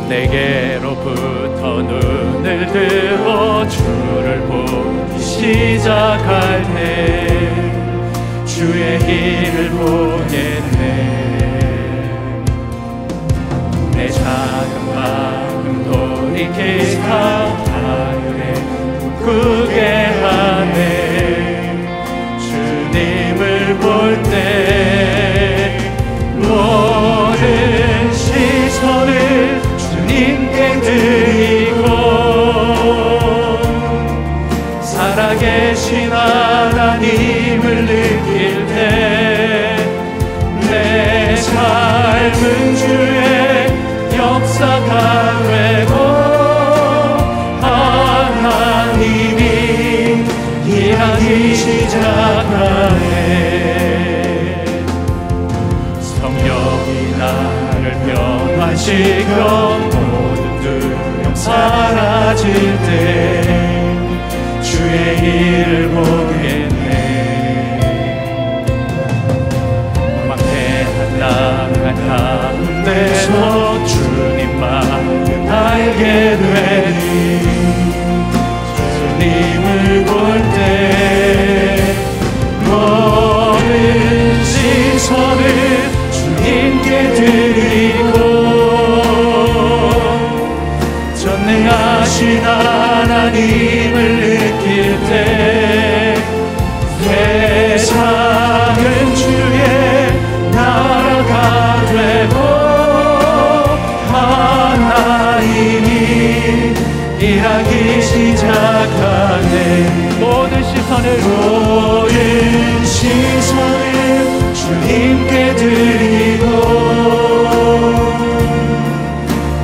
내게로부터 눈을 들어 주를 보기 시작할 때 주의 길을 보겠네. 내 작은 마음 돌이키사 하늘에 크게 하네. 주님을 볼 때 모든 시선을 주님께 드리고 살아계신 하나님을 느낄 때 내 삶은 주의 역사가 되고 하나님이 일하기 시작하네. 성령이 나를 변화시켜 모든 두려움 사라질 때 주의 일을 보겠네. 막대한 나갈 가운데서 주님만을 알게 되니 주님을 볼 때 모든 시선을 주님께 드리고 전능하신 하나님을 느낄 때 세상은 주의 나라가 되고 하나님이 일하기 시작하네. 모든 시선을 주님께 드리고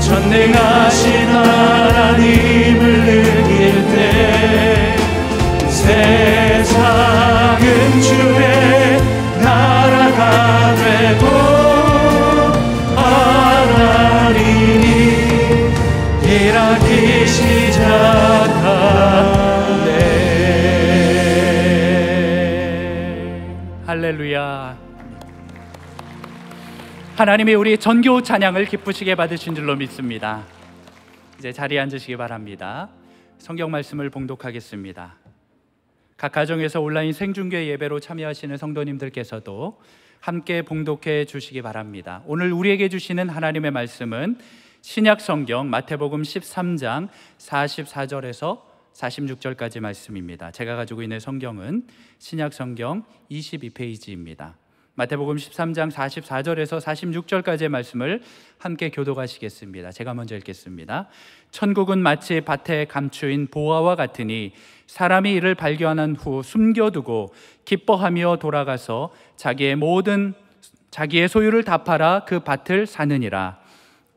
전능하신 하나님을 느낄 때 세상은 주의 나라가 되고 하나님이 일하기 시작하네. 할렐루야. 하나님이 우리 전교 찬양을 기쁘시게 받으신 줄로 믿습니다. 이제 자리에 앉으시기 바랍니다. 성경 말씀을 봉독하겠습니다. 각 가정에서 온라인 생중계 예배로 참여하시는 성도님들께서도 함께 봉독해 주시기 바랍니다. 오늘 우리에게 주시는 하나님의 말씀은 신약 성경 마태복음 13장 44절에서 46절까지 말씀입니다. 제가 가지고 있는 성경은 신약 성경 22페이지입니다. 마태복음 13장 44절에서 46절까지의 말씀을 함께 교독하시겠습니다. 제가 먼저 읽겠습니다. 천국은 마치 밭에 감추인 보화와 같으니 사람이 이를 발견한 후 숨겨두고 기뻐하며 돌아가서 자기의 소유를 다 팔아 그 밭을 사느니라.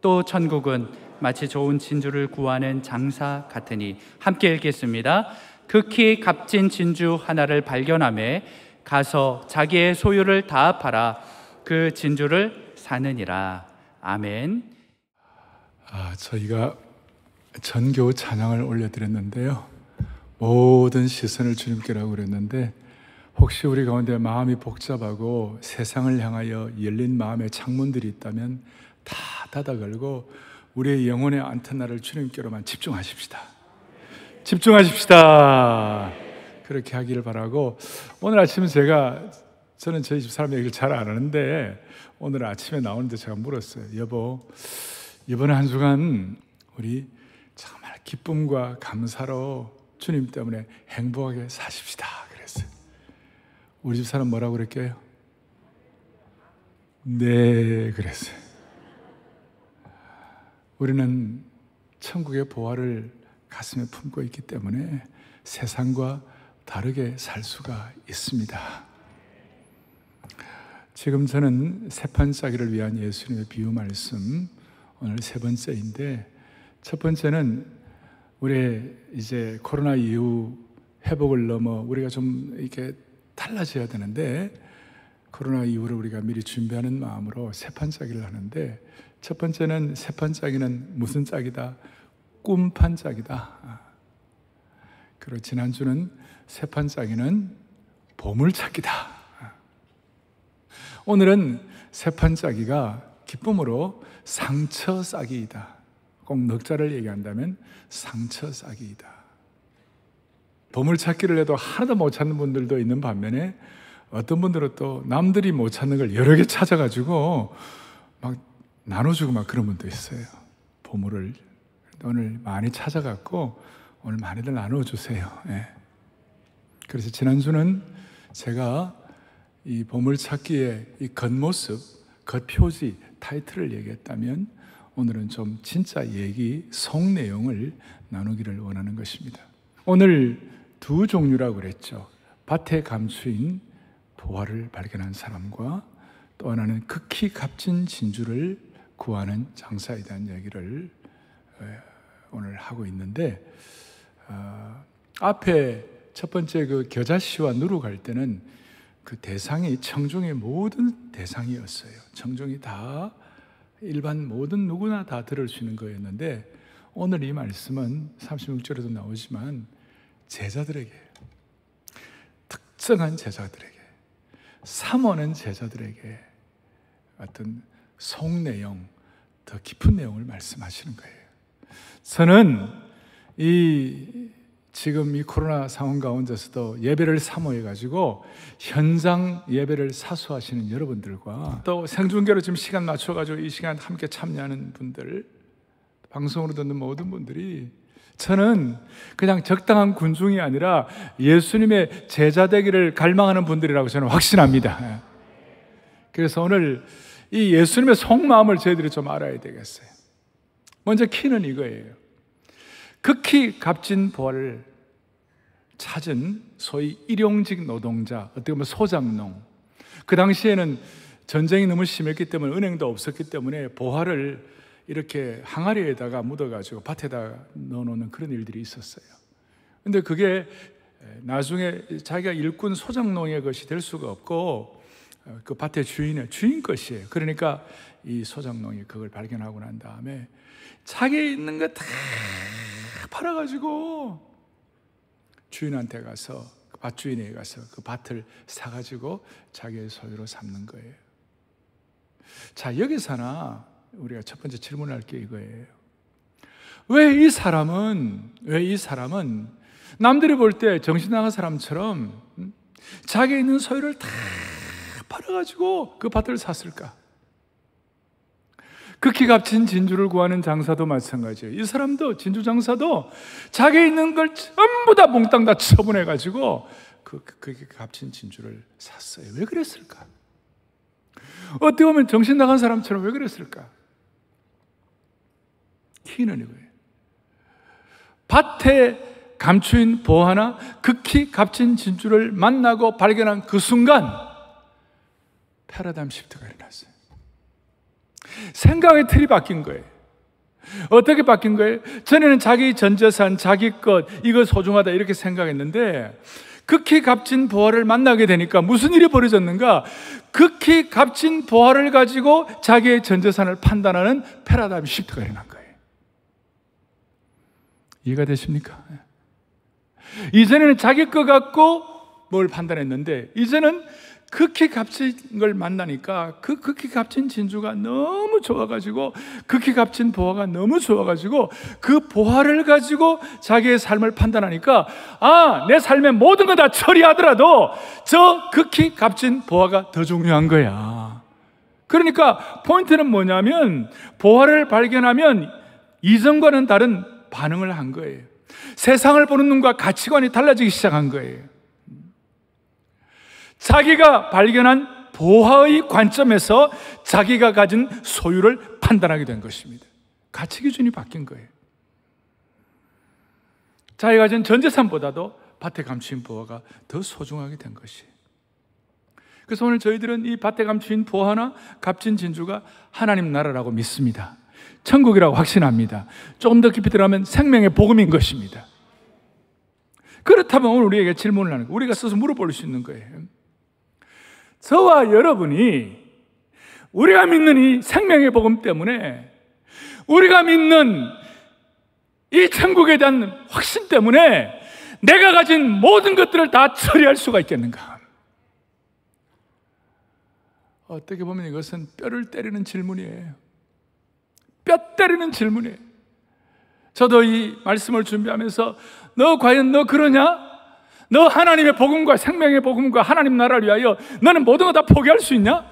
또 천국은 마치 좋은 진주를 구하는 장사 같으니, 함께 읽겠습니다. 극히 값진 진주 하나를 발견하매 가서 자기의 소유를 다 팔아 그 진주를 사느니라. 아멘. 저희가 전교 찬양을 올려드렸는데요, 모든 시선을 주님께라고 그랬는데, 혹시 우리 가운데 마음이 복잡하고 세상을 향하여 열린 마음의 창문들이 있다면 다 닫아 걸고 우리의 영혼의 안테나를 주님께로만 집중하십시다. 그렇게 하기를 바라고, 오늘 아침에 저는 저희 집 사람 얘기를 잘 안 하는데 오늘 아침에 나오는데 제가 물었어요. 여보, 이번 한 주간 우리 정말 기쁨과 감사로 주님 때문에 행복하게 사십시다 그랬어요. 우리 집 사람 뭐라고 그랬게요? 네 그랬어요. 우리는 천국의 보화를 가슴에 품고 있기 때문에 세상과 다르게 살 수가 있습니다. 지금 저는 세판짜기를 위한 예수님의 비유 말씀, 오늘 세 번째인데, 첫 번째는 우리 이제 코로나 이후 회복을 넘어 우리가 좀 이렇게 달라져야 되는데, 코로나 이후를 우리가 미리 준비하는 마음으로 세판짜기를 하는데, 첫 번째는 세판짜기는 무슨 짝이다? 꿈판짝이다. 그리고 지난주는 세판짜기는 보물찾기다. 오늘은 세판짜기가 기쁨으로 상처 싸기이다. 꼭 넉자를 얘기한다면 상처 싸기이다. 보물찾기를 해도 하나도 못 찾는 분들도 있는 반면에 어떤 분들은 또 남들이 못 찾는 걸 여러 개 찾아가지고 막 나눠주고 막 그런 분도 있어요. 보물을 오늘 많이 찾아갖고 오늘 많이들 나눠주세요. 예. 그래서 지난주는 제가 이 보물찾기의 이 겉모습, 겉표지, 타이틀을 얘기했다면 오늘은 좀 진짜 얘기, 속 내용을 나누기를 원하는 것입니다. 오늘 두 종류라고 그랬죠. 밭에 감추인 보화를 발견한 사람과 또 하나는 극히 값진 진주를 구하는 장사에 대한 얘기를 오늘 하고 있는데, 앞에 첫 번째 그 겨자씨와 누룩 할 때는 그 대상이 청중의 모든 대상이었어요. 청중이 다 일반 모든 누구나 다 들을 수 있는 거였는데, 오늘 이 말씀은 36절에도 나오지만 제자들에게, 특정한 제자들에게, 삼원은 제자들에게 어떤 속 내용, 더 깊은 내용을 말씀하시는 거예요. 저는 지금 이 코로나 상황 가운데서도 예배를 사모해가지고 현장 예배를 사수하시는 여러분들과 또 생중계로 지금 시간 맞춰가지고 이 시간 함께 참여하는 분들, 방송으로 듣는 모든 분들이, 저는 그냥 적당한 군중이 아니라 예수님의 제자 되기를 갈망하는 분들이라고 저는 확신합니다. 그래서 오늘 이 예수님의 속마음을 저희들이 좀 알아야 되겠어요. 먼저 키는 이거예요. 극히 값진 보화를 찾은 소위 일용직 노동자, 어떻게 보면 소장농. 그 당시에는 전쟁이 너무 심했기 때문에 은행도 없었기 때문에 보화를 이렇게 항아리에다가 묻어가지고 밭에다 넣어놓는 그런 일들이 있었어요. 근데 그게 나중에 자기가 일꾼 소장농의 것이 될 수가 없고 그 밭의 주인 것이에요. 그러니까 이 소장농이 그걸 발견하고 난 다음에 자기 있는 거 다 팔아가지고 주인한테 가서, 밭 주인에게 가서 그 밭을 사가지고 자기의 소유로 삼는 거예요. 자, 여기서나 우리가 첫 번째 질문할 게 이거예요. 왜 이 사람은 남들이 볼 때 정신 나간 사람처럼 자기 있는 소유를 다 팔아가지고 그 밭을 샀을까? 극히 값진 진주를 구하는 장사도 마찬가지예요. 이 사람도, 진주 장사도 자기 있는 걸 전부 다 몽땅 다 처분해가지고 그 값진 진주를 샀어요. 왜 그랬을까? 어떻게 보면 정신 나간 사람처럼 왜 그랬을까? 키는 이거예요. 밭에 감추인 보화나 극히 값진 진주를 만나고 발견한 그 순간 패러다임 시프트가 일어났어요. 생각의 틀이 바뀐 거예요. 어떻게 바뀐 거예요? 전에는 자기 전 재산, 자기 것, 이거 소중하다 이렇게 생각했는데 극히 값진 보화를 만나게 되니까 무슨 일이 벌어졌는가? 극히 값진 보화를 가지고 자기의 전 재산을 판단하는 패러다임 시프트가 일어난 거예요. 이해가 되십니까? 이전에는 자기 것 갖고 뭘 판단했는데 이제는 극히 값진 걸 만나니까 그 극히 값진 진주가 너무 좋아가지고, 극히 값진 보화가 너무 좋아가지고 그 보화를 가지고 자기의 삶을 판단하니까, 내 삶의 모든 거 다 처리하더라도 저 극히 값진 보화가 더 중요한 거야. 그러니까 포인트는 뭐냐면, 보화를 발견하면 이전과는 다른 반응을 한 거예요. 세상을 보는 눈과 가치관이 달라지기 시작한 거예요. 자기가 발견한 보화의 관점에서 자기가 가진 소유를 판단하게 된 것입니다. 가치 기준이 바뀐 거예요. 자기가 가진 전 재산보다도 밭에 감추인 보화가 더 소중하게 된 것이에요. 그래서 오늘 저희들은 이 밭에 감추인 보화나 값진 진주가 하나님 나라라고 믿습니다. 천국이라고 확신합니다. 조금 더 깊이 들어가면 생명의 복음인 것입니다. 그렇다면 오늘 우리에게 질문을 하는 거예요. 우리가 스스로 물어볼 수 있는 거예요. 저와 여러분이 우리가 믿는 이 생명의 복음 때문에, 우리가 믿는 이 천국에 대한 확신 때문에 내가 가진 모든 것들을 다 처리할 수가 있겠는가? 어떻게 보면 이것은 뼈를 때리는 질문이에요. 뼈 때리는 질문이에요. 저도 이 말씀을 준비하면서 너 과연 너 그러냐? 너 하나님의 복음과 생명의 복음과 하나님 나라를 위하여 너는 모든 거 다 포기할 수 있냐?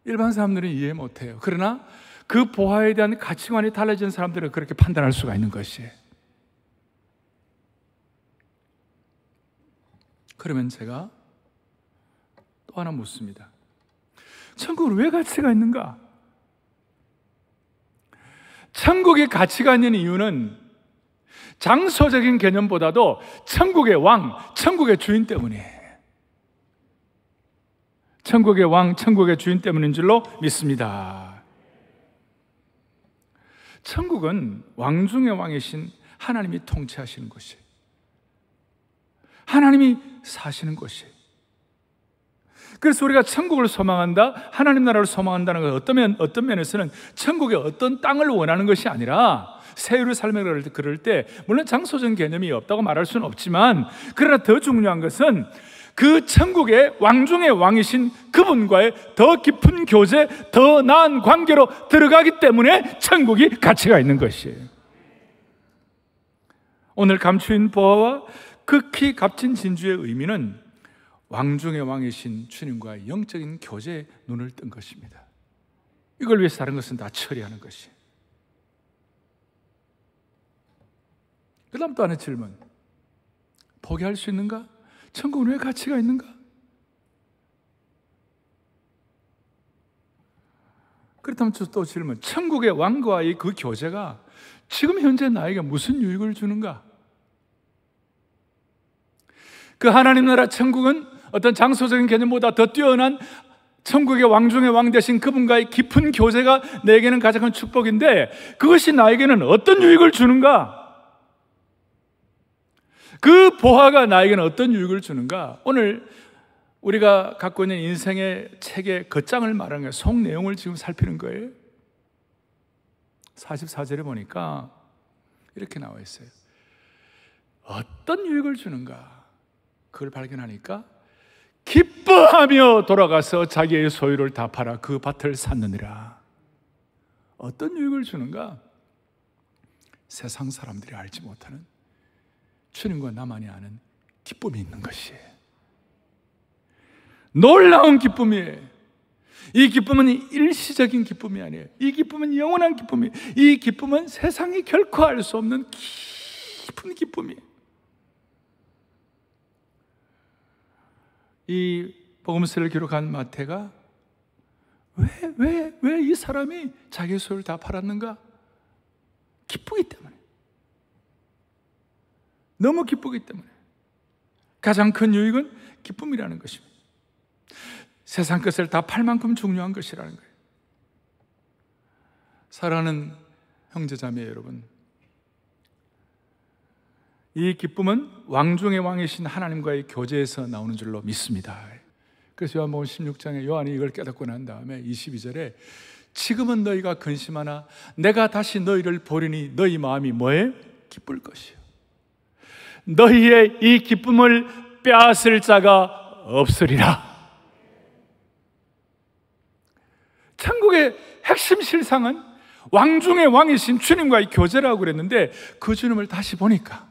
일반 사람들은 이해 못해요. 그러나 그 보화에 대한 가치관이 달라진 사람들은 그렇게 판단할 수가 있는 것이에요. 그러면 제가 또 하나 묻습니다. 천국은 왜 가치가 있는가? 천국의 가치가 있는 이유는 장소적인 개념보다도 천국의 왕, 천국의 주인 때문이에요. 천국의 왕, 천국의 주인 때문인 줄로 믿습니다. 천국은 왕 중의 왕이신 하나님이 통치하시는 곳이에요. 하나님이 사시는 곳이에요. 그래서 우리가 천국을 소망한다, 하나님 나라를 소망한다는 건 어떤 면에서는 천국의 어떤 땅을 원하는 것이 아니라 새 예루살렘을 그럴 때 물론 장소적인 개념이 없다고 말할 수는 없지만, 그러나 더 중요한 것은 그 천국의 왕 중의 왕이신 그분과의 더 깊은 교제, 더 나은 관계로 들어가기 때문에 천국이 가치가 있는 것이에요. 오늘 감추인 보화와 극히 값진 진주의 의미는 왕 중의 왕이신 주님과의 영적인 교제에 눈을 뜬 것입니다. 이걸 위해서 다른 것은 다 처리하는 것이에요. 그 다음 또 하나의 질문. 포기할 수 있는가? 천국은 왜 가치가 있는가? 그렇다면 또 질문. 천국의 왕과의 그 교제가 지금 현재 나에게 무슨 유익을 주는가? 그 하나님 나라 천국은 어떤 장소적인 개념보다 더 뛰어난 천국의 왕 중의 왕 되신 그분과의 깊은 교제가 내게는 가장 큰 축복인데, 그것이 나에게는 어떤 유익을 주는가? 그 보화가 나에게는 어떤 유익을 주는가? 오늘 우리가 갖고 있는 인생의 책의 겉장을 말하는 거예요. 속 내용을 지금 살피는 거예요. 44절에 보니까 이렇게 나와 있어요. 어떤 유익을 주는가? 그걸 발견하니까 기뻐하며 돌아가서 자기의 소유를 다 팔아 그 밭을 샀느니라. 어떤 유익을 주는가? 세상 사람들이 알지 못하는 주님과 나만이 아는 기쁨이 있는 것이에요. 놀라운 기쁨이에요. 이 기쁨은 일시적인 기쁨이 아니에요. 이 기쁨은 영원한 기쁨이에요. 이 기쁨은 세상이 결코 알 수 없는 깊은 기쁨이에요. 이 복음서를 기록한 마태가 왜 이 사람이 자기 소유를 다 팔았는가? 기쁘기 때문에. 너무 기쁘기 때문에. 가장 큰 유익은 기쁨이라는 것입니다. 세상 것을 다 팔 만큼 중요한 것이라는 거예요. 사랑하는 형제자매 여러분, 이 기쁨은 왕 중의 왕이신 하나님과의 교제에서 나오는 줄로 믿습니다. 그래서 요한복음 16장에 요한이 이걸 깨닫고 난 다음에 22절에 지금은 너희가 근심하나 내가 다시 너희를 보리니 너희 마음이 뭐예요? 기쁠 것이요. 너희의 이 기쁨을 빼앗을 자가 없으리라. 천국의 핵심 실상은 왕 중의 왕이신 주님과의 교제라고 그랬는데, 그 주님을 다시 보니까,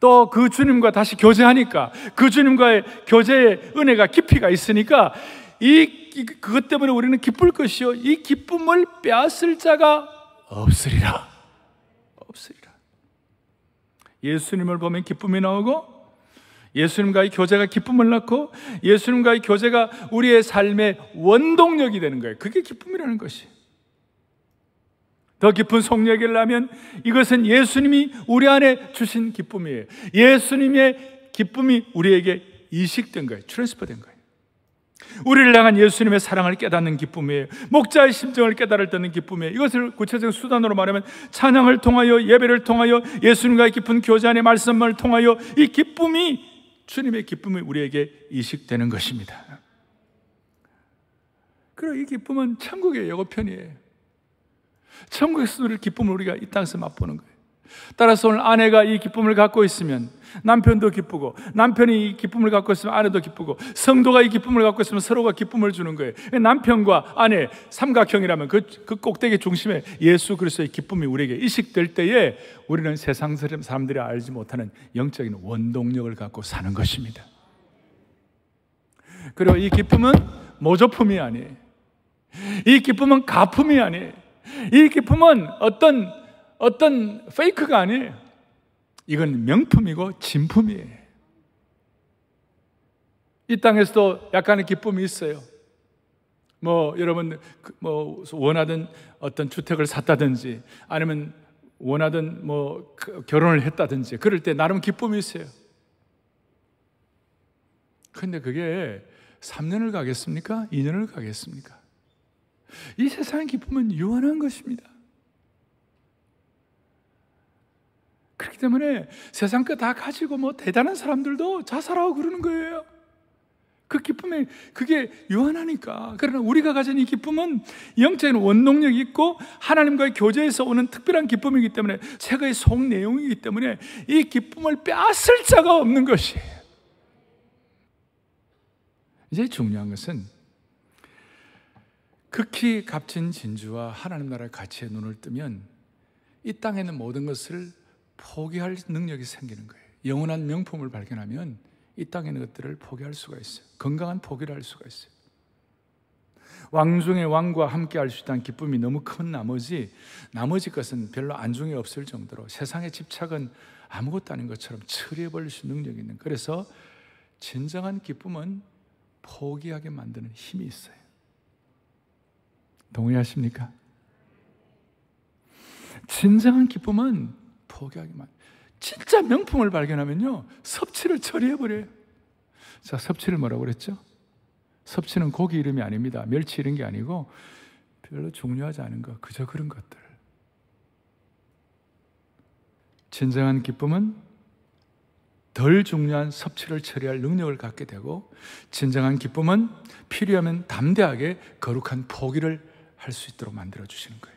또 그 주님과 다시 교제하니까, 그 주님과의 교제의 은혜가 깊이가 있으니까 그것 때문에 우리는 기쁠 것이요 이 기쁨을 빼앗을 자가 없으리라. 없으리라. 예수님을 보면 기쁨이 나오고, 예수님과의 교제가 기쁨을 낳고, 예수님과의 교제가 우리의 삶의 원동력이 되는 거예요. 그게 기쁨이라는 것이. 더 깊은 속 얘기를 하면 이것은 예수님이 우리 안에 주신 기쁨이에요. 예수님의 기쁨이 우리에게 이식된 거예요. 트랜스퍼된 거예요. 우리를 향한 예수님의 사랑을 깨닫는 기쁨이에요. 목자의 심정을 깨달을 기쁨이에요. 이것을 구체적인 수단으로 말하면 찬양을 통하여, 예배를 통하여, 예수님과의 깊은 교제 안의 말씀을 통하여 이 기쁨이, 주님의 기쁨이 우리에게 이식되는 것입니다. 그리고 이 기쁨은 천국의 예고편이에요. 천국에서 누릴 기쁨을 우리가 이 땅에서 맛보는 거예요. 따라서 오늘 아내가 이 기쁨을 갖고 있으면 남편도 기쁘고, 남편이 이 기쁨을 갖고 있으면 아내도 기쁘고, 성도가 이 기쁨을 갖고 있으면 서로가 기쁨을 주는 거예요. 남편과 아내 삼각형이라면 그 꼭대기 중심에 예수 그리스도의 기쁨이 우리에게 이식될 때에 우리는 세상 사람들이 알지 못하는 영적인 원동력을 갖고 사는 것입니다. 그리고 이 기쁨은 모조품이 아니에요. 이 기쁨은 가품이 아니에요. 이 기쁨은 어떤 페이크가 아니에요. 이건 명품이고 진품이에요. 이 땅에서도 약간의 기쁨이 있어요. 여러분 원하던 어떤 주택을 샀다든지, 아니면 원하던 결혼을 했다든지, 그럴 때 나름 기쁨이 있어요. 그런데 그게 3년을 가겠습니까? 2년을 가겠습니까? 이 세상의 기쁨은 유한한 것입니다. 그렇기 때문에 세상 거 다 가지고 대단한 사람들도 자살하고 그러는 거예요. 그 기쁨이 그게 유한하니까. 그러나 우리가 가진 이 기쁨은 영적인 원동력이 있고 하나님과의 교제에서 오는 특별한 기쁨이기 때문에, 책의 속 내용이기 때문에 이 기쁨을 빼앗을 자가 없는 것이에요. 이제 중요한 것은 극히 값진 진주와 하나님 나라의 가치에 눈을 뜨면 이 땅에 있는 모든 것을 포기할 능력이 생기는 거예요. 영원한 명품을 발견하면 이 땅에 있는 것들을 포기할 수가 있어요. 건강한 포기를 할 수가 있어요. 왕 중의 왕과 함께 할 수 있다는 기쁨이 너무 큰 나머지 것은 별로 안중에 없을 정도로 세상의 집착은 아무것도 아닌 것처럼 처리해버릴 수 있는 능력이 있는, 그래서 진정한 기쁨은 포기하게 만드는 힘이 있어요. 동의하십니까? 진정한 기쁨은 포기하기만. 진짜 명품을 발견하면요, 섭취를 처리해버려요. 자, 섭취를 뭐라고 그랬죠? 섭취는 고기 이름이 아닙니다. 멸치 이런 게 아니고 별로 중요하지 않은 것, 그저 그런 것들. 진정한 기쁨은 덜 중요한 섭취를 처리할 능력을 갖게 되고, 진정한 기쁨은 필요하면 담대하게 거룩한 포기를 할 수 있도록 만들어주시는 거예요.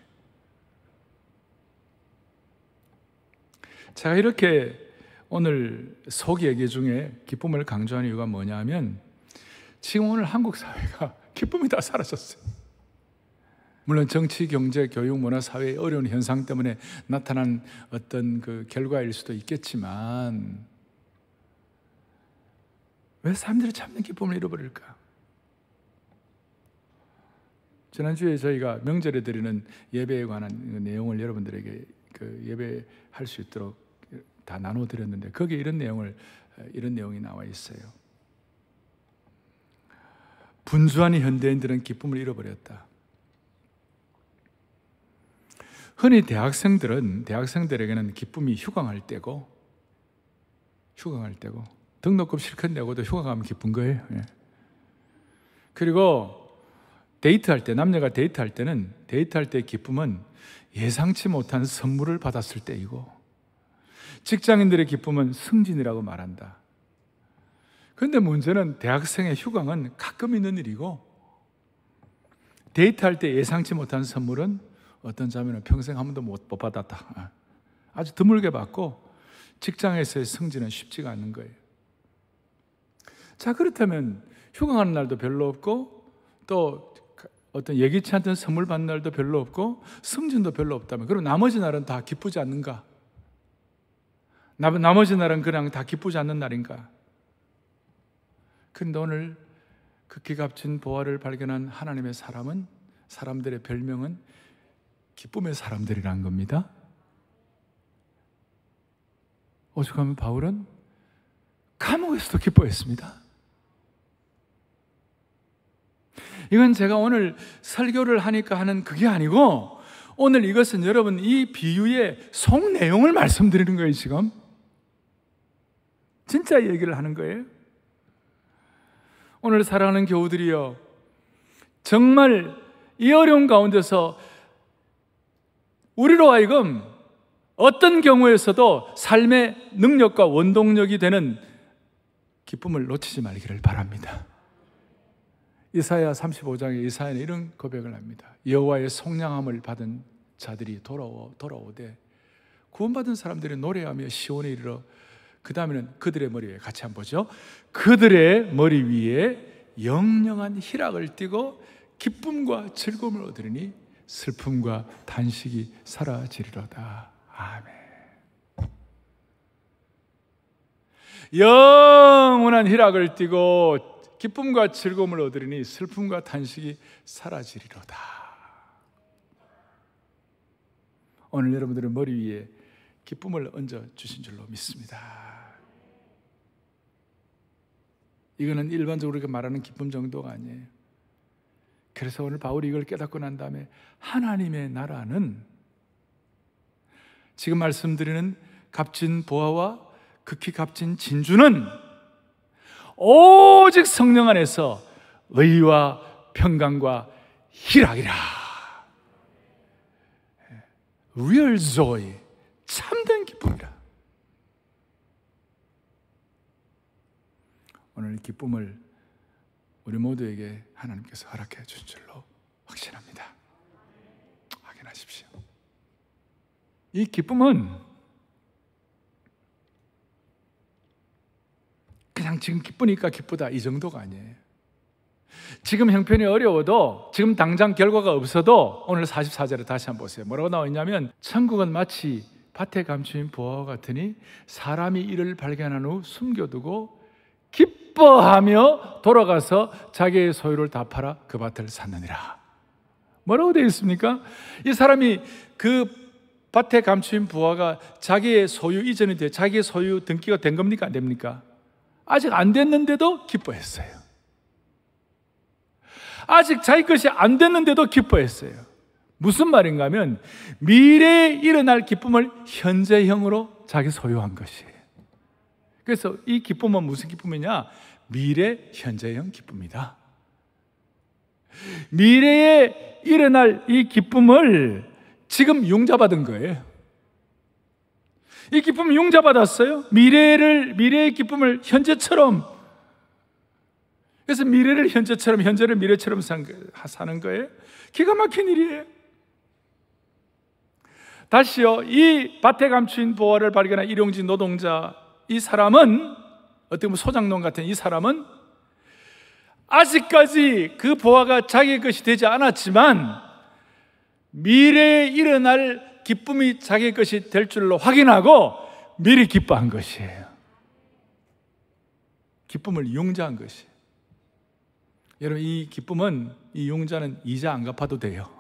제가 이렇게 오늘 속 얘기 중에 기쁨을 강조하는 이유가 뭐냐 하면, 지금 오늘 한국 사회가 기쁨이 다 사라졌어요. 물론 정치, 경제, 교육, 문화, 사회의 어려운 현상 때문에 나타난 어떤 그 결과일 수도 있겠지만, 왜 사람들이 참는 기쁨을 잃어버릴까? 지난주에 저희가 명절에 드리는 예배에 관한 내용을 여러분들에게 예배할 수 있도록 다 나눠드렸는데, 거기에 이런 내용이 나와 있어요. 분주한 현대인들은 기쁨을 잃어버렸다. 흔히 대학생들에게는 기쁨이 휴강할 때고 등록금 실컷 내고도 휴가 가면 기쁜 거예요. 그리고 남녀가 데이트할 때는 데이트할 때의 기쁨은 예상치 못한 선물을 받았을 때이고, 직장인들의 기쁨은 승진이라고 말한다. 그런데 문제는 대학생의 휴강은 가끔 있는 일이고, 데이트할 때 예상치 못한 선물은 어떤 자매는 평생 한 번도 못 받았다. 아주 드물게 받고, 직장에서의 승진은 쉽지가 않는 거예요. 자, 그렇다면 휴강하는 날도 별로 없고, 또 어떤 예기치 않던 선물 받는 날도 별로 없고, 승진도 별로 없다면, 그럼 나머지 날은 다 기쁘지 않는가? 나머지 날은 그냥 다 기쁘지 않는 날인가? 그런데 오늘 극히 값진 보화를 발견한 하나님의 사람들의 별명은 기쁨의 사람들이라는 겁니다. 오죽하면 바울은 감옥에서도 기뻐했습니다. 이건 제가 오늘 설교를 하니까 하는 그게 아니고, 오늘 이것은 여러분 이 비유의 속 내용을 말씀드리는 거예요. 지금 진짜 얘기를 하는 거예요. 오늘 사랑하는 교우들이여, 정말 이 어려운 가운데서 우리로 하여금 어떤 경우에서도 삶의 능력과 원동력이 되는 기쁨을 놓치지 말기를 바랍니다. 이사야 35장에 이사야는 이런 고백을 합니다. 여호와의 속량함을 받은 자들이 돌아오되 구원받은 사람들이 노래하며 시온에 이르러, 그 다음에는 그들의 머리 위에, 같이 한번 보죠. 그들의 머리 위에 영영한 희락을 띠고 기쁨과 즐거움을 얻으리니 슬픔과 단식이 사라지리로다. 아멘. 영원한 희락을 띠고 기쁨과 즐거움을 얻으리니 슬픔과 단식이 사라지리로다. 오늘 여러분들의 머리 위에 기쁨을 얹어 주신 줄로 믿습니다. 이거는 일반적으로 우리가 말하는 기쁨 정도가 아니에요. 그래서 오늘 바울이 이걸 깨닫고 난 다음에 하나님의 나라는, 지금 말씀드리는 값진 보화와 극히 값진 진주는 오직 성령 안에서 의와 평강과 희락이라. Real joy, 참된 기쁨이라. 오늘 기쁨을 우리 모두에게 하나님께서 허락해 주신 줄로 확신합니다. 확인하십시오. 이 기쁨은 그냥 지금 기쁘니까 기쁘다 이 정도가 아니에요. 지금 형편이 어려워도, 지금 당장 결과가 없어도 오늘 44절에 다시 한번 보세요. 뭐라고 나와 있냐면, 천국은 마치 밭에 감추인 보화와 같으니 사람이 이를 발견한 후 숨겨두고 기뻐하며 돌아가서 자기의 소유를 다 팔아 그 밭을 샀느니라. 뭐라고 되어 있습니까? 이 사람이 그 밭에 감추인 보화가 자기의 소유 이전이 돼, 자기의 소유 등기가 된 겁니까? 안 됩니까? 아직 안 됐는데도 기뻐했어요. 아직 자기 것이 안 됐는데도 기뻐했어요. 무슨 말인가 하면 미래에 일어날 기쁨을 현재형으로 자기 소유한 것이에요. 그래서 이 기쁨은 무슨 기쁨이냐? 미래 현재형 기쁨이다. 미래에 일어날 이 기쁨을 지금 융자받은 거예요. 이 기쁨을 융자받았어요. 미래의 기쁨을 현재처럼. 그래서 미래를 현재처럼, 현재를 미래처럼 사는 거예요. 기가 막힌 일이에요. 다시요, 이 밭에 감추인 보화를 발견한 일용직 노동자, 이 사람은, 어떻게 보면 소장농 같은 이 사람은 아직까지 그 보화가 자기 것이 되지 않았지만 미래에 일어날 기쁨이 자기 것이 될 줄로 확인하고 미리 기뻐한 것이에요. 기쁨을 융자한 것이에요. 여러분, 이 기쁨은, 이 융자는 이자 안 갚아도 돼요.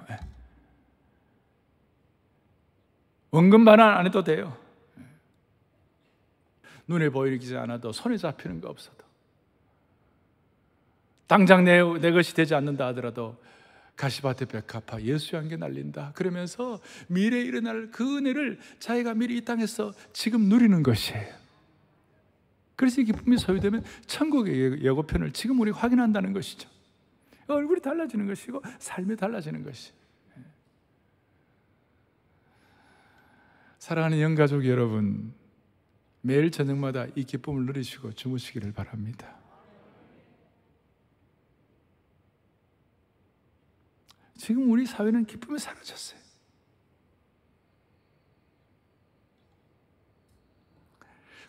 원금 반환 안 해도 돼요. 눈에 보이지 않아도, 손에 잡히는 거 없어도, 당장 내 것이 되지 않는다 하더라도 가시밭에 백합화, 예수의 안개 날린다 그러면서 미래에 일어날 그 은혜를 자기가 미리 이 땅에서 지금 누리는 것이에요. 그래서 이 기쁨이 소유되면 천국의 예고편을 지금 우리 확인한다는 것이죠. 얼굴이 달라지는 것이고 삶이 달라지는 것이. 사랑하는 영가족 여러분, 매일 저녁마다 이 기쁨을 누리시고 주무시기를 바랍니다. 지금 우리 사회는 기쁨이 사라졌어요.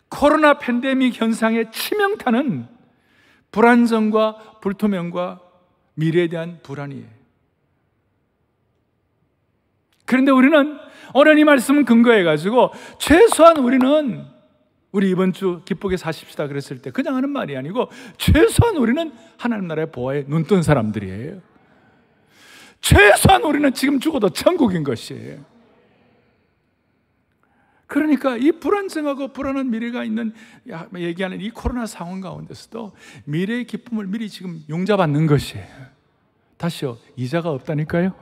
코로나 팬데믹 현상의 치명타는 불안정과 불투명과 미래에 대한 불안이에요. 그런데 우리는 오늘 이 말씀을 근거해가지고 최소한 우리는, 우리 이번 주 기쁘게 사십시다 그랬을 때 그냥 하는 말이 아니고 최소한 우리는 하나님 나라의 보호에 눈뜬 사람들이에요. 최소한 우리는 지금 죽어도 천국인 것이에요. 그러니까 이 불안정하고 불안한 미래가 있는, 얘기하는 이 코로나 상황 가운데서도 미래의 기쁨을 미리 지금 융자받는 것이에요. 다시요, 이자가 없다니까요.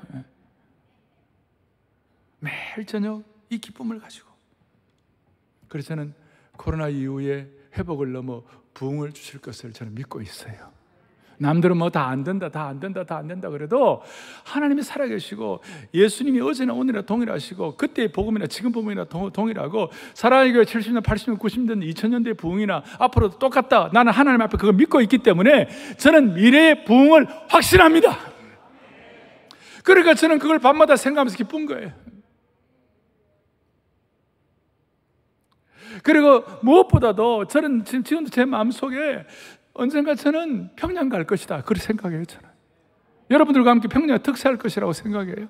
매일 저녁 이 기쁨을 가지고. 그래서 저는 코로나 이후에 회복을 넘어 부흥을 주실 것을 저는 믿고 있어요. 남들은 뭐 다 안 된다, 다 안 된다, 다 안 된다 그래도 하나님이 살아계시고 예수님이 어제나 오늘이나 동일하시고 그때의 복음이나 지금 복음이나 동일하고 사랑의 교회 70년, 80년, 90년, 2000년대의 부흥이나 앞으로도 똑같다. 나는 하나님 앞에 그걸 믿고 있기 때문에 저는 미래의 부흥을 확신합니다. 그러니까 저는 그걸 밤마다 생각하면서 기쁜 거예요. 그리고 무엇보다도 저는 지금도 제 마음속에 언젠가 저는 평양 갈 것이다, 그렇게 생각해요. 저는 여러분들과 함께 평양 특사할 것이라고 생각해요.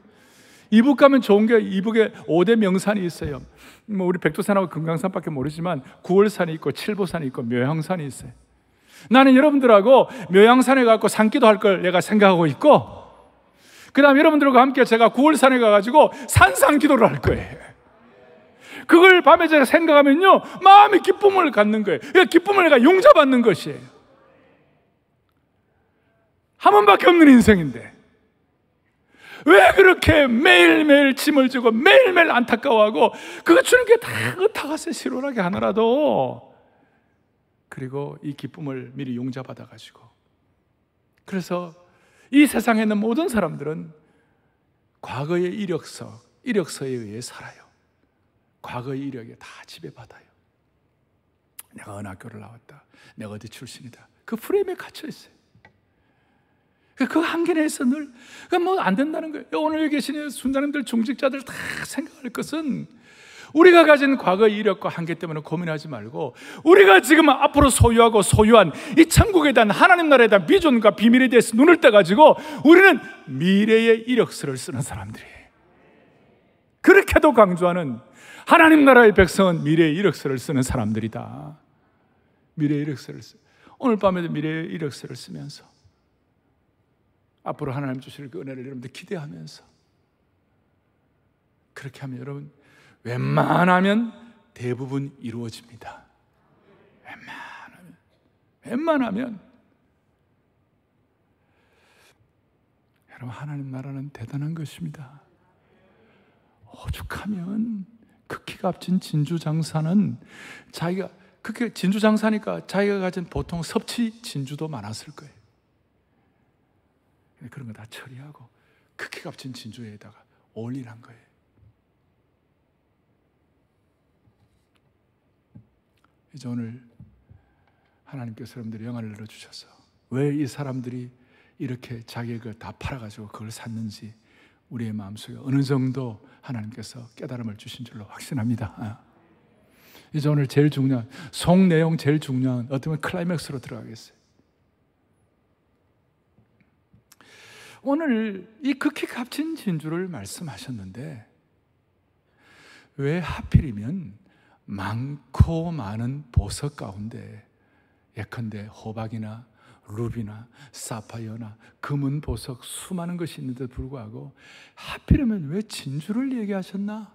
이북 가면 좋은 게, 이북에 5대 명산이 있어요. 뭐 우리 백두산하고 금강산밖에 모르지만 9월산이 있고 칠보산이 있고 묘향산이 있어요. 나는 여러분들하고 묘향산에 가서 산기도 할 걸 내가 생각하고 있고, 그 다음 여러분들과 함께 제가 9월산에 가가지고 산상기도를 할 거예요. 그걸 밤에 제가 생각하면요, 마음의 기쁨을 갖는 거예요. 그러니까 기쁨을 내가 용접받는 것이에요. 한 번밖에 없는 인생인데 왜 그렇게 매일매일 짐을 지고 매일매일 안타까워하고, 그거 주는 게 다 타가서 실오라게 하나라도, 그리고 이 기쁨을 미리 용접받아가지고, 그래서 이 세상에 있는 모든 사람들은 과거의 이력서에 의해 살아요. 과거의 이력에 다 지배받아요. 내가 어느 학교를 나왔다, 내가 어디 출신이다, 그 프레임에 갇혀 있어요. 그 한계 내에서 늘 뭐 안 된다는 거예요. 오늘 여기 계신 순자님들, 중직자들 다 생각할 것은, 우리가 가진 과거의 이력과 한계 때문에 고민하지 말고, 우리가 지금 앞으로 소유한 이 천국에 대한, 하나님 나라에 대한 비전과 비밀에 대해서 눈을 떠가지고 우리는 미래의 이력서를 쓰는 사람들이에요. 그렇게도 강조하는 하나님 나라의 백성은 미래의 이력서를 쓰는 사람들이다. 미래의 이력서를 오늘 밤에도 미래의 이력서를 쓰면서 앞으로 하나님 주실 그 은혜를 여러분들 기대하면서, 그렇게 하면 여러분 웬만하면 대부분 이루어집니다. 웬만하면 여러분, 하나님 나라는 대단한 것입니다. 오죽하면 극히 값진 진주장사는 자기가, 그렇게 진주장사니까 자기가 가진 보통 섭취 진주도 많았을 거예요. 그런 거 다 처리하고 극히 값진 진주에다가 올인한 거예요. 이제 오늘 하나님께서 여러분들의 영안을 열어주셔서 왜 이 사람들이 이렇게 자기의 걸 다 팔아가지고 그걸 샀는지 우리의 마음속에 어느 정도 하나님께서 깨달음을 주신 줄로 확신합니다. 이제 오늘 제일 중요한, 속 내용 제일 중요한, 어쩌면 클라이맥스로 들어가겠어요. 오늘 이 극히 값진 진주를 말씀하셨는데, 왜 하필이면 많고 많은 보석 가운데, 예컨대 호박이나 루비나 사파이어나 금은 보석 수많은 것이 있는데도 불구하고 하필이면 왜 진주를 얘기하셨나?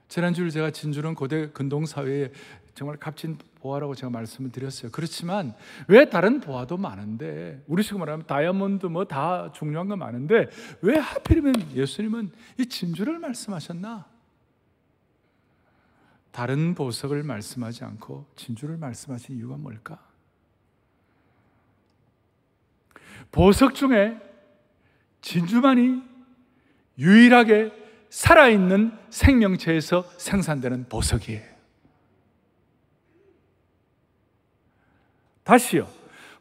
지난주에 제가 진주는 고대 근동사회에 정말 값진 보화라고 제가 말씀을 드렸어요. 그렇지만 왜 다른 보화도 많은데, 우리식으로 말하면 다이아몬드 뭐 다 중요한 거 많은데 왜 하필이면 예수님은 이 진주를 말씀하셨나? 다른 보석을 말씀하지 않고 진주를 말씀하신 이유가 뭘까? 보석 중에 진주만이 유일하게 살아있는 생명체에서 생산되는 보석이에요. 다시요.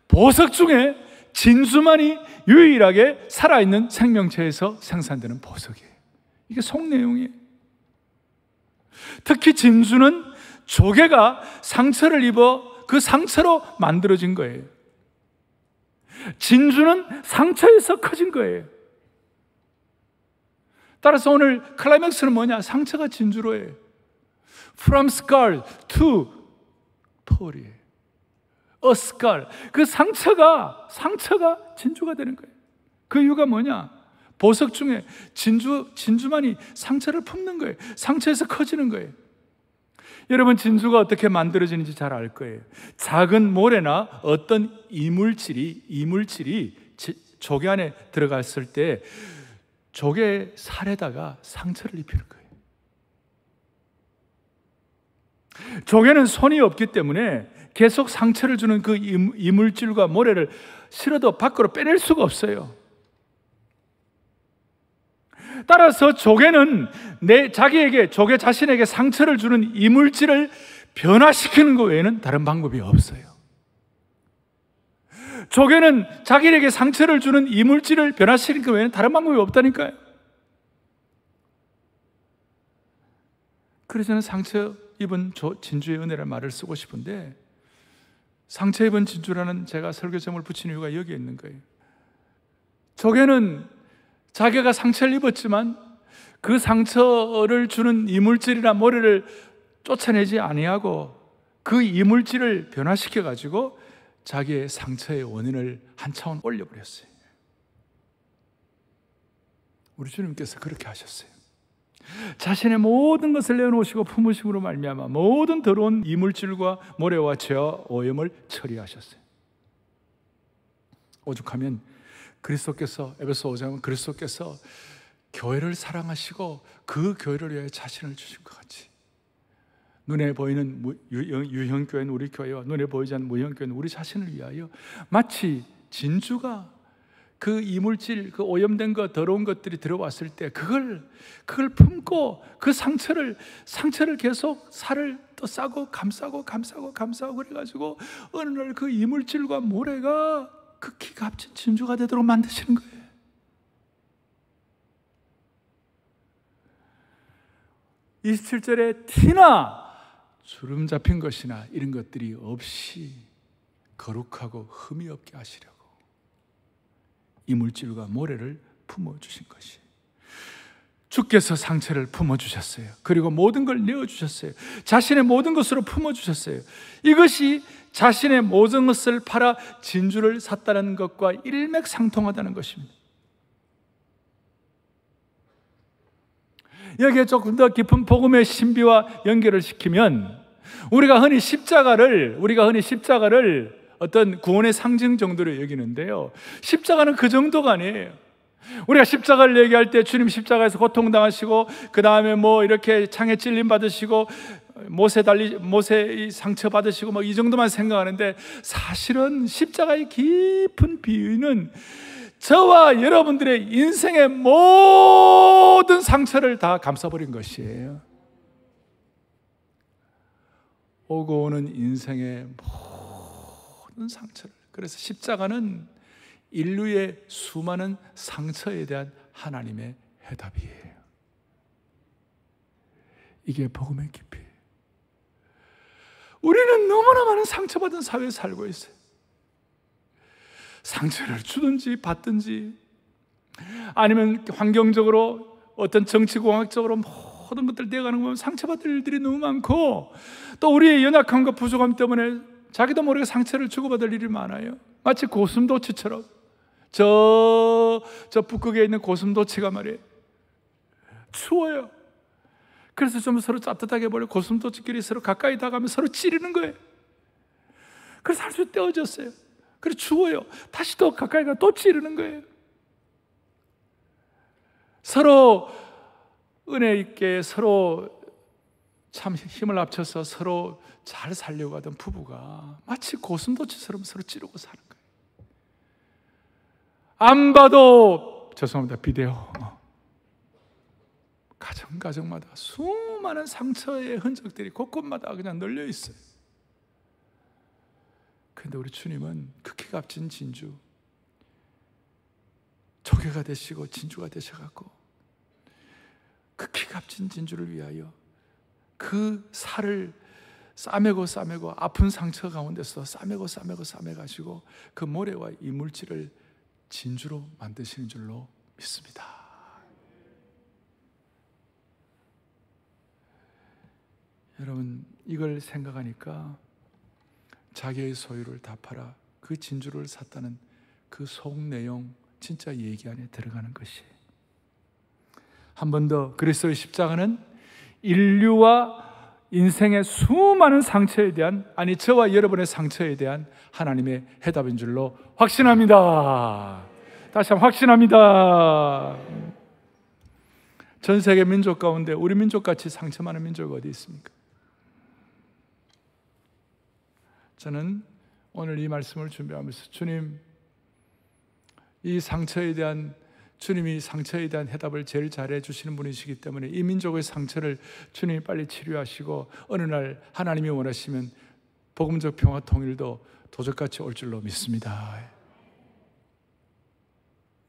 보석 중에 진주만이 유일하게 살아있는 생명체에서 생산되는 보석이에요. 이게 속 내용이에요. 특히 진주는 조개가 상처를 입어 그 상처로 만들어진 거예요. 진주는 상처에서 커진 거예요. 따라서 오늘 클라이맥스는 뭐냐? 상처가 진주로 해요. From scar to pearl이에요. A scar. 그 상처가 진주가 되는 거예요. 그 이유가 뭐냐? 보석 중에 진주만이 상처를 품는 거예요. 상처에서 커지는 거예요. 여러분, 진주가 어떻게 만들어지는지 잘 알 거예요. 작은 모래나 어떤 이물질이 조개 안에 들어갔을 때 조개 살에다가 상처를 입히는 거예요. 조개는 손이 없기 때문에 계속 상처를 주는 그 이물질과 모래를 실어도 밖으로 빼낼 수가 없어요. 따라서 조개는 조개 자신에게 상처를 주는 이물질을 변화시키는 것 외에는 다른 방법이 없어요. 조개는 자기에게 상처를 주는 이물질을 변화시키는 것 외에는 다른 방법이 없다니까요. 그래서 저는 상처 입은 진주의 은혜라는 말을 쓰고 싶은데, 상처 입은 진주라는 제가 설교 제목을 붙인 이유가 여기에 있는 거예요. 조개는 자기가 상처를 입었지만 그 상처를 주는 이물질이나 모래를 쫓아내지 아니하고 그 이물질을 변화시켜 가지고 자기의 상처의 원인을 한 차원 올려버렸어요. 우리 주님께서 그렇게 하셨어요. 자신의 모든 것을 내어놓으시고 품으심으로 말미암아 모든 더러운 이물질과 모래와 죄와 오염을 처리하셨어요. 오죽하면 그리스도께서, 에베소 5장은 그리스도께서 교회를 사랑하시고 그 교회를 위해 자신을 주신 것 같이, 눈에 보이는 유형교회는 우리 교회와 눈에 보이지 않는 무형교회는 우리 자신을 위하여 마치 진주가 그 이물질, 그 오염된 것, 더러운 것들이 들어왔을 때 그걸 품고 그 상처를 계속 살을 또 싸고 감싸고 그래가지고 어느 날 그 이물질과 모래가 극히 값진 진주가 되도록 만드시는 거예요. 이 27절에 티나 주름 잡힌 것이나 이런 것들이 없이 거룩하고 흠이 없게 하시려고 이물질과 모래를 품어주신 것이, 주께서 상처를 품어주셨어요. 그리고 모든 걸 내어주셨어요. 자신의 모든 것으로 품어주셨어요. 이것이 자신의 모든 것을 팔아 진주를 샀다는 것과 일맥상통하다는 것입니다. 여기에 조금 더 깊은 복음의 신비와 연결을 시키면, 우리가 흔히 십자가를 어떤 구원의 상징 정도로 여기는데요, 십자가는 그 정도가 아니에요. 우리가 십자가를 얘기할 때 주님 십자가에서 고통당하시고 그 다음에 뭐 이렇게 창에 찔림 받으시고 모세 상처 받으시고 뭐 이 정도만 생각하는데, 사실은 십자가의 깊은 비유는 저와 여러분들의 인생의 모든 상처를 다 감싸버린 것이에요. 오고 오는 인생의 모든 상처를. 그래서 십자가는 인류의 수많은 상처에 대한 하나님의 해답이에요. 이게 복음의 깊이에요. 우리는 너무나 많은 상처받은 사회에 살고 있어요. 상처를 주든지 받든지, 아니면 환경적으로 어떤 정치공학적으로 모든 것들 되어가는 거 보면 상처받을 일들이 너무 많고, 또 우리의 연약함과 부족함 때문에 자기도 모르게 상처를 주고받을 일이 많아요. 마치 고슴도치처럼, 저 북극에 있는 고슴도치가 말이에요, 추워요. 그래서 좀 서로 따뜻하게 보려 고슴도치끼리 서로 가까이 다가가면 서로 찌르는 거예요. 그래서 할 수 떼어졌어요. 그래 추워요. 다시 또 가까이 가 또 찌르는 거예요. 서로 은혜 있게 서로 참 힘을 합쳐서 서로 잘 살려고 하던 부부가 마치 고슴도치처럼 서로 찌르고 사는 거예요. 안 봐도, 죄송합니다, 비데오, 가정마다 수많은 상처의 흔적들이 곳곳마다 그냥 널려 있어요. 그런데 우리 주님은 극히 값진 진주, 조개가 되시고 진주가 되셔갖고 극히 값진 진주를 위하여 그 살을 싸매고 아픈 상처 가운데서 싸매가지고 그 모래와 이물질을 진주로 만드시는 줄로 믿습니다. 여러분, 이걸 생각하니까 자기의 소유를 다 팔아 그 진주를 샀다는 그 속 내용, 진짜 얘기 안에 들어가는 것이, 한 번 더 그리스도의 십자가는 인류와 인생의 수많은 상처에 대한, 아니 저와 여러분의 상처에 대한 하나님의 해답인 줄로 확신합니다. 다시 한번 확신합니다. 전 세계 민족 가운데 우리 민족같이 상처 많은 민족이 어디 있습니까? 저는 오늘 이 말씀을 준비하면서 주님이 상처에 대한 해답을 제일 잘해 주시는 분이시기 때문에 이 민족의 상처를 주님이 빨리 치료하시고 어느 날 하나님이 원하시면 복음적 평화 통일도 도적같이 올 줄로 믿습니다.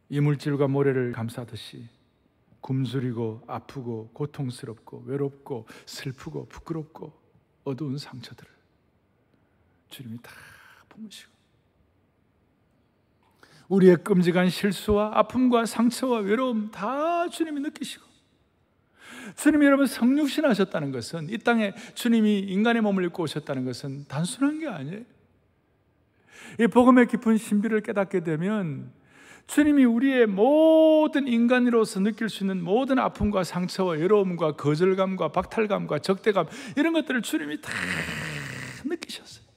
이물질과 모래를 감싸듯이 굶주리고 아프고 고통스럽고 외롭고 슬프고 부끄럽고 어두운 상처들을 주님이 다 품으시고, 우리의 끔찍한 실수와 아픔과 상처와 외로움 다 주님이 느끼시고, 주님이 여러분 성육신 하셨다는 것은, 이 땅에 주님이 인간의 몸을 입고 오셨다는 것은 단순한 게 아니에요. 이 복음의 깊은 신비를 깨닫게 되면 주님이 우리의 모든 인간으로서 느낄 수 있는 모든 아픔과 상처와 외로움과 거절감과 박탈감과 적대감, 이런 것들을 주님이 다 느끼셨어요.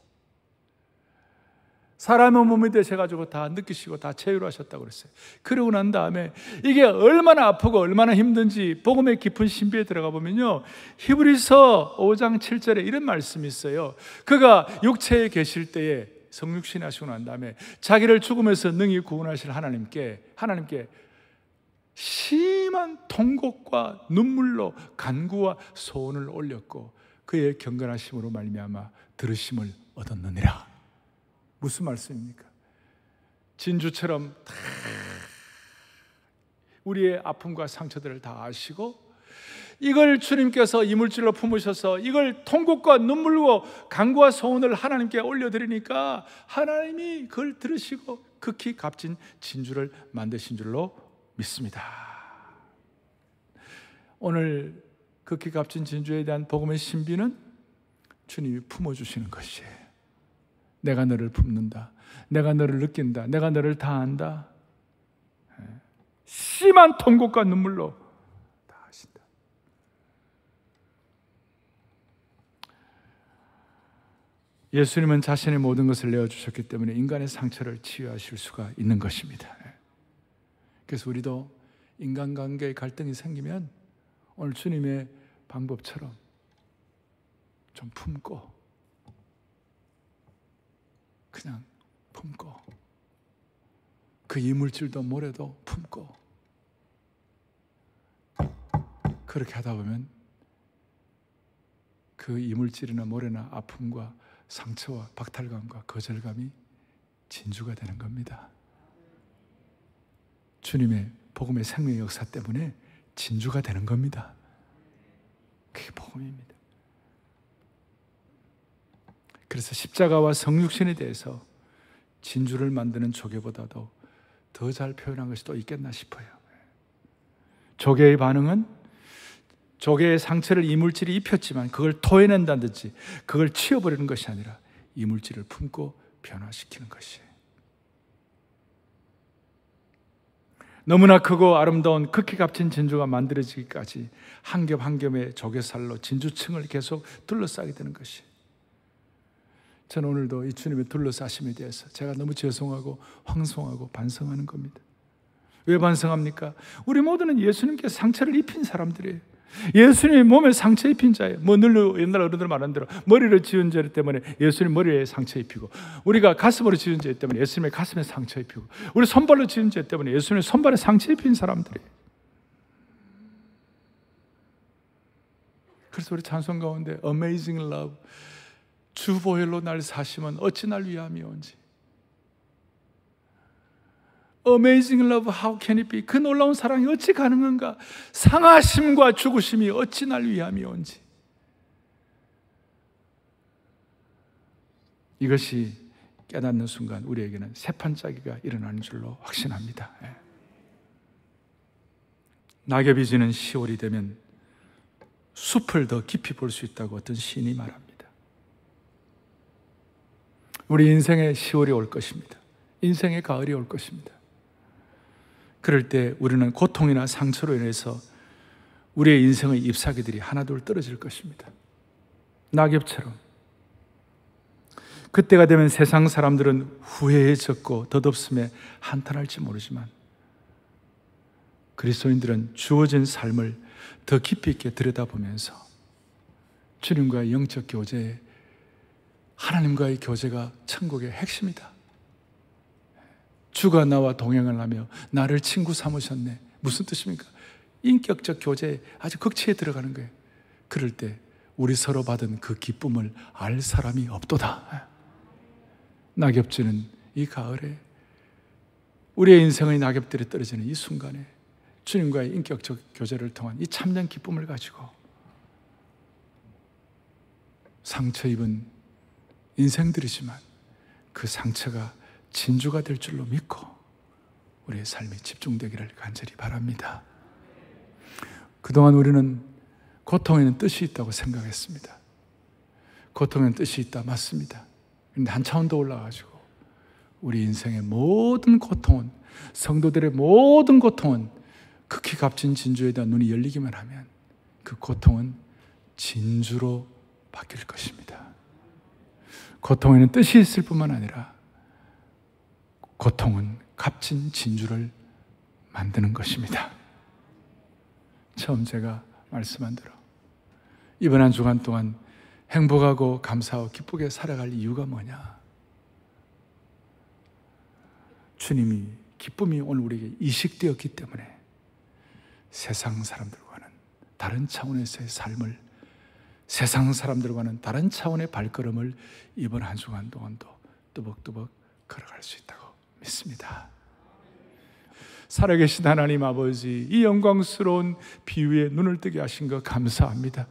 사람의 몸이 되셔가지고 다 느끼시고 다 체휼하셨다고 그랬어요. 그러고 난 다음에 이게 얼마나 아프고 얼마나 힘든지 복음의 깊은 신비에 들어가 보면요, 히브리서 5장 7절에 이런 말씀이 있어요. 그가 육체에 계실 때에, 성육신 하시고 난 다음에 자기를 죽음에서 능히 구원하실 하나님께 심한 통곡과 눈물로 간구와 소원을 올렸고 그의 경건하심으로 말미암아 들으심을 얻었느니라. 무슨 말씀입니까? 진주처럼 다 우리의 아픔과 상처들을 다 아시고, 이걸 주님께서 이물질로 품으셔서 이걸 통곡과 눈물로 간구와 소원을 하나님께 올려드리니까 하나님이 그걸 들으시고 극히 값진 진주를 만드신 줄로 믿습니다. 오늘 극히 값진 진주에 대한 복음의 신비는 주님이 품어주시는 것이에요. 내가 너를 품는다, 내가 너를 느낀다, 내가 너를 다 안다. 심한 통곡과 눈물로 다 하신다. 예수님은 자신의 모든 것을 내어주셨기 때문에 인간의 상처를 치유하실 수가 있는 것입니다. 그래서 우리도 인간관계에 갈등이 생기면 오늘 주님의 방법처럼 좀 품고, 그냥 품고, 그 이물질도 모래도 품고, 그렇게 하다 보면 그 이물질이나 모래나 아픔과 상처와 박탈감과 거절감이 진주가 되는 겁니다. 주님의 복음의 생명의 역사 때문에 진주가 되는 겁니다. 그게 복음입니다. 그래서 십자가와 성육신에 대해서 진주를 만드는 조개보다도 더 잘 표현한 것이 또 있겠나 싶어요. 조개의 반응은 조개의 상처를 이물질이 입혔지만 그걸 토해낸다든지 그걸 치워버리는 것이 아니라 이물질을 품고 변화시키는 것이에요. 너무나 크고 아름다운 극히 값진 진주가 만들어지기까지 한 겹 한 겹의 조개살로 진주층을 계속 둘러싸게 되는 것이에요. 저는 오늘도 이 주님의 둘러싸심에 대해서 제가 너무 죄송하고 황송하고 반성하는 겁니다. 왜 반성합니까? 우리 모두는 예수님께 상처를 입힌 사람들이에요. 예수님의 몸에 상처 입힌 자예요. 늘 옛날 어른들 말한 대로 머리를 지은 죄 때문에 예수님 머리에 상처 입히고, 우리가 가슴으로 지은 죄 때문에 예수님의 가슴에 상처 입히고, 우리 손발로 지은 죄 때문에 예수님의 손발에 상처 입힌 사람들이에요. 그래서 우리 찬송 가운데 Amazing Love, 주 보혈로 날 사시면 어찌 날 위함이 온지, Amazing love, how can it be? 그 놀라운 사랑이 어찌 가능한가? 상하심과 죽으심이 어찌 날 위함이 온지. 이것이 깨닫는 순간 우리에게는 새판짜기가 일어나는 줄로 확신합니다. 낙엽이 지는 10월이 되면 숲을 더 깊이 볼 수 있다고 어떤 시인이 말합니다. 우리 인생의 10월이 올 것입니다. 인생의 가을이 올 것입니다. 그럴 때 우리는 고통이나 상처로 인해서 우리의 인생의 잎사귀들이 하나둘 떨어질 것입니다. 낙엽처럼. 그때가 되면 세상 사람들은 후회에 젖고 덧없음에 한탄할지 모르지만 그리스도인들은 주어진 삶을 더 깊이 있게 들여다보면서 주님과의 영적 교제, 하나님과의 교제가 천국의 핵심이다. 주가 나와 동행을 하며 나를 친구 삼으셨네. 무슨 뜻입니까? 인격적 교제에 아주 극치에 들어가는 거예요. 그럴 때 우리 서로 받은 그 기쁨을 알 사람이 없도다. 낙엽지는 이 가을에, 우리의 인생의 낙엽들이 떨어지는 이 순간에 주님과의 인격적 교제를 통한 이 참된 기쁨을 가지고 상처 입은 인생들이지만 그 상처가 진주가 될 줄로 믿고 우리의 삶이 집중되기를 간절히 바랍니다. 그동안 우리는 고통에는 뜻이 있다고 생각했습니다. 고통에는 뜻이 있다, 맞습니다. 그런데 한 차원 더 올라가지고 우리 인생의 모든 고통은, 성도들의 모든 고통은 극히 값진 진주에 대한 눈이 열리기만 하면 그 고통은 진주로 바뀔 것입니다. 고통에는 뜻이 있을 뿐만 아니라 고통은 값진 진주를 만드는 것입니다. 처음 제가 말씀한 대로 이번 한 주간 동안 행복하고 감사하고 기쁘게 살아갈 이유가 뭐냐? 주님이, 기쁨이 오늘 우리에게 이식되었기 때문에 세상 사람들과는 다른 차원에서의 삶을, 세상 사람들과는 다른 차원의 발걸음을 이번 한 주간 동안도 뚜벅뚜벅 걸어갈 수 있다고 믿습니다. 살아계신 하나님 아버지, 이 영광스러운 비유에 눈을 뜨게 하신 것 감사합니다.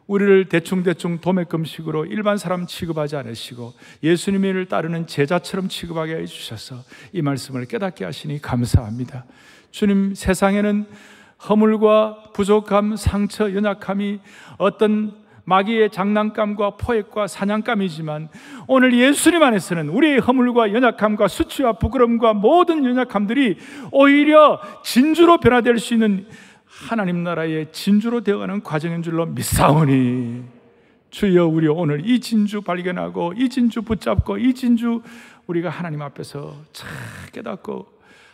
우리를 대충대충 도매금식으로 일반 사람 취급하지 않으시고 예수님을 따르는 제자처럼 취급하게 해주셔서 이 말씀을 깨닫게 하시니 감사합니다. 주님, 세상에는 허물과 부족함, 상처, 연약함이 어떤 마귀의 장난감과 포획과 사냥감이지만 오늘 예수님 안에서는 우리의 허물과 연약함과 수치와 부끄러움과 모든 연약함들이 오히려 진주로 변화될 수 있는 하나님 나라의 진주로 되어가는 과정인 줄로 믿사오니 주여, 우리 오늘 이 진주 발견하고 이 진주 붙잡고 이 진주 우리가 하나님 앞에서 잘 깨닫고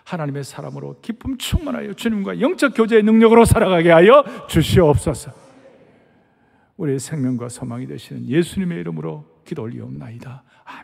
하나님의 사람으로 기쁨 충만하여 주님과 영적 교제의 능력으로 살아가게 하여 주시옵소서. 우리의 생명과 소망이 되시는 예수님의 이름으로 기도 올리옵나이다. 아멘.